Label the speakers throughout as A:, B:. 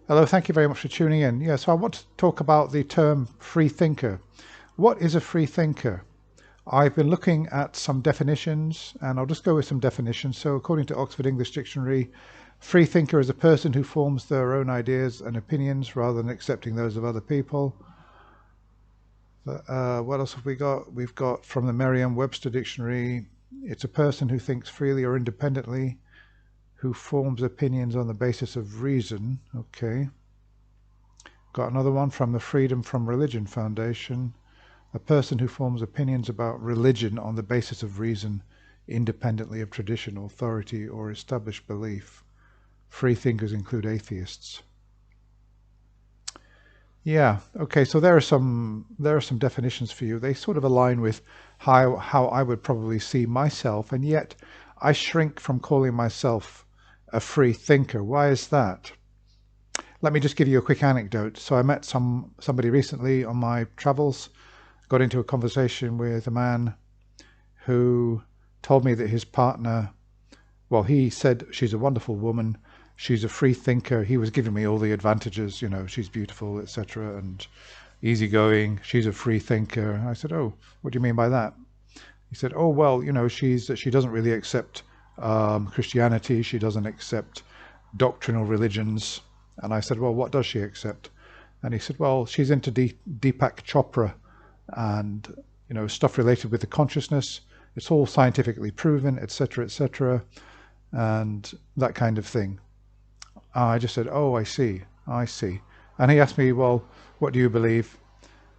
A: Hello, thank you very much for tuning in. Yeah, so I want to talk about the term free thinker. What is a free thinker? I've been looking at some definitions, and I'll just go with some definitions. So according to Oxford English Dictionary, free thinker is a person who forms their own ideas and opinions rather than accepting those of other people. What else have we got? We've got from the Merriam-Webster Dictionary, it's a person who thinks freely or independently, who forms opinions on the basis of reason. Okay. Got another one from the Freedom from Religion Foundation. A person who forms opinions about religion on the basis of reason, independently of tradition, authority, or established belief. Free thinkers include atheists. Yeah, okay, so there are some definitions for you. They sort of align with how I would probably see myself, and yet I shrink from calling myself a free thinker. Why is that? Let me just give you a quick anecdote. So I met somebody recently on my travels, got into a conversation with a man who told me that his partner, well, he said she's a wonderful woman, she's a free thinker. He was giving me all the advantages, you know, she's beautiful, etc., and easygoing, she's a free thinker. I said, oh, what do you mean by that? He said, oh, well, you know, she doesn't really accept Christianity, she doesn't accept doctrinal religions. And I said, well, what does she accept? And he said, well, she's into Deepak Chopra and, you know, stuff related with the consciousness. It's all scientifically proven, etc., and that kind of thing. I just said, oh, I see. And he asked me, well, what do you believe?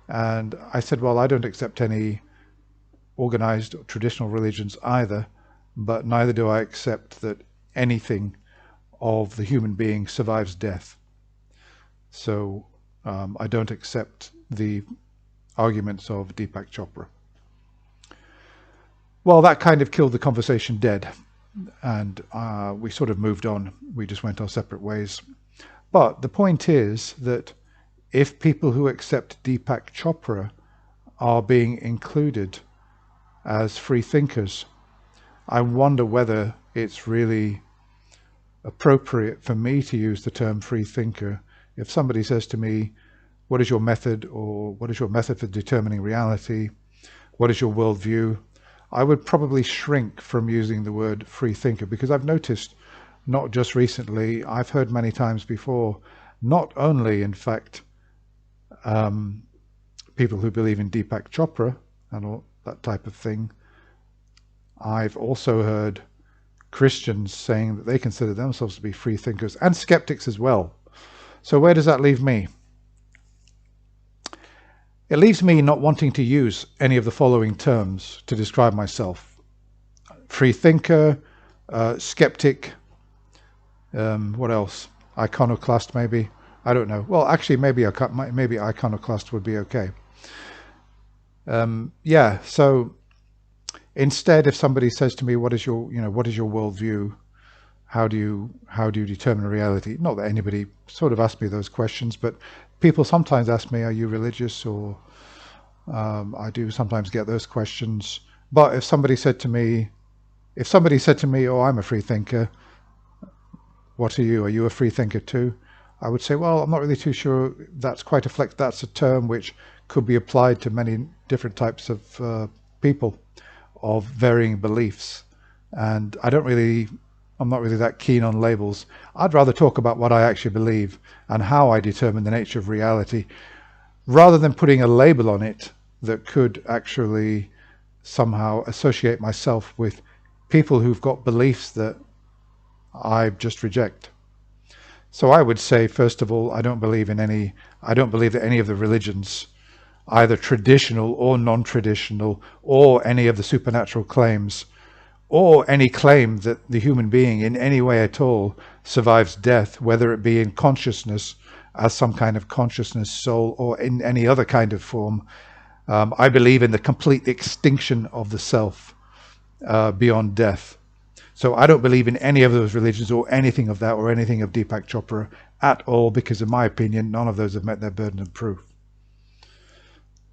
A: And I said, well, I don't accept any organized traditional religions either, but neither do I accept that anything of the human being survives death. So I don't accept the arguments of Deepak Chopra. Well, that kind of killed the conversation dead, and we sort of moved on. We just went our separate ways. But the point is that if people who accept Deepak Chopra are being included as free thinkers, I wonder whether it's really appropriate for me to use the term free thinker. If somebody says to me, what is your method, or what is your method for determining reality? What is your worldview? I would probably shrink from using the word free thinker, because I've noticed, not just recently, I've heard many times before, not only, in fact, people who believe in Deepak Chopra and all that type of thing, I've also heard Christians saying that they consider themselves to be free thinkers, and skeptics as well. So where does that leave me? It leaves me not wanting to use any of the following terms to describe myself. Free thinker, skeptic, what else? Iconoclast, maybe. I don't know. Well, actually, maybe iconoclast would be okay. Yeah, so instead, if somebody says to me, what is your worldview? How do you determine reality? Not that anybody sort of asked me those questions, but people sometimes ask me, are you religious? Or I do sometimes get those questions. But if somebody said to me, oh, I'm a free thinker, what are you? Are you a free thinker too? I would say, well, I'm not really too sure. That's a term which could be applied to many different types of people of varying beliefs. And I'm not really that keen on labels. I'd rather talk about what I actually believe and how I determine the nature of reality, rather than putting a label on it that could actually somehow associate myself with people who've got beliefs that I just reject. So I would say, first of all, I don't believe that any of the religions, either traditional or non-traditional, or any of the supernatural claims, or any claim that the human being in any way at all survives death, whether it be in consciousness as some kind of consciousness, soul, or in any other kind of form. I believe in the complete extinction of the self beyond death. So I don't believe in any of those religions or anything of that, or anything of Deepak Chopra at all, because in my opinion, none of those have met their burden of proof.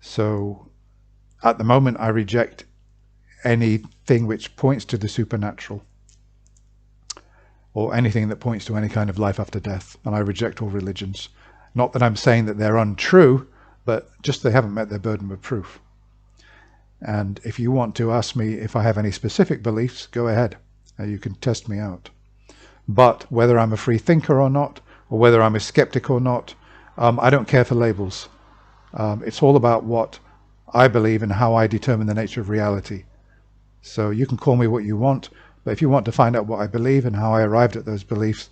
A: So at the moment, I reject anything which points to the supernatural. or anything that points to any kind of life after death, and I reject all religions. Not that I'm saying that they're untrue, but just they haven't met their burden of proof. And if you want to ask me if I have any specific beliefs, go ahead. You can test me out. But whether I'm a free thinker or not, or whether I'm a skeptic or not, I don't care for labels. It's all about what I believe and how I determine the nature of reality. So you can call me what you want, but if you want to find out what I believe and how I arrived at those beliefs,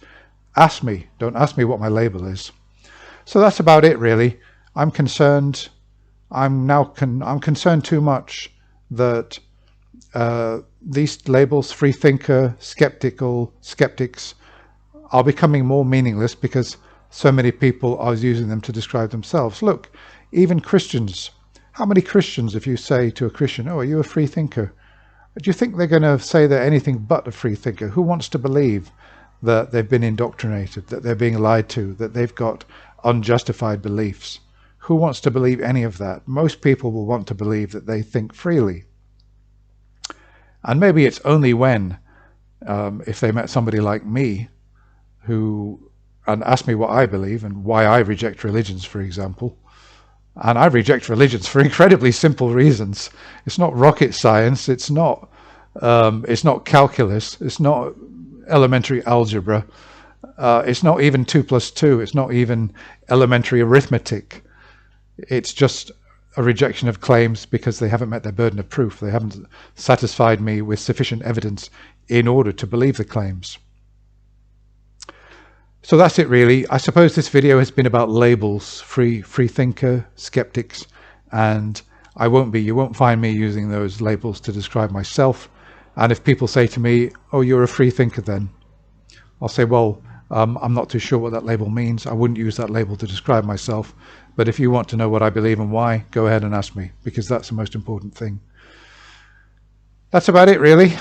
A: ask me. Don't ask me what my label is. So that's about it, really. I'm concerned. I'm concerned too much that these labels, free thinker, skeptical, skeptics, are becoming more meaningless because so many people are using them to describe themselves. Look, even Christians. How many Christians, if you say to a Christian, "Oh, are you a free thinker?" Do you think they're going to say they're anything but a free thinker? Who wants to believe that they've been indoctrinated, that they're being lied to, that they've got unjustified beliefs? Who wants to believe any of that? Most people will want to believe that they think freely. And maybe it's only when, if they met somebody like me, and asked me what I believe and why I reject religions, for example. And I reject religions for incredibly simple reasons. It's not rocket science. It's not calculus. It's not elementary algebra. It's not even 2 + 2. It's not even elementary arithmetic. It's just a rejection of claims because they haven't met their burden of proof. They haven't satisfied me with sufficient evidence in order to believe the claims. So that's it, really. I suppose this video has been about labels, free thinker, skeptics, and you won't find me using those labels to describe myself. And if people say to me, "Oh, you're a free thinker then," I'll say, well, I'm not too sure what that label means. I wouldn't use that label to describe myself. But if you want to know what I believe and why, go ahead and ask me, because that's the most important thing. That's about it, really.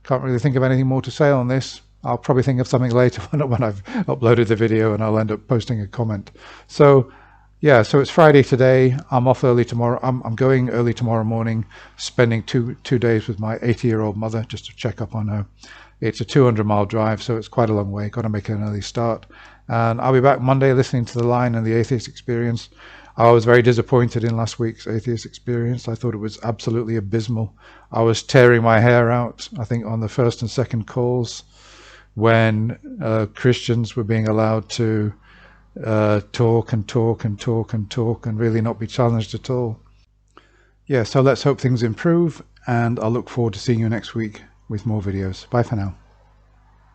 A: Can't really think of anything more to say on this. I'll probably think of something later when I've uploaded the video, and I'll end up posting a comment. So yeah, so it's Friday today. I'm off early tomorrow. I'm going early tomorrow morning, spending two days with my 80-year-old mother just to check up on her. It's a 200-mile drive, so it's quite a long way. Got to make an early start. And I'll be back Monday listening to The Line and the Atheist Experience. I was very disappointed in last week's Atheist Experience. I thought it was absolutely abysmal. I was tearing my hair out, I think, on the first and second calls when Christians were being allowed to talk and really not be challenged at all. Yeah, so let's hope things improve, and I'll look forward to seeing you next week with more videos. Bye for now.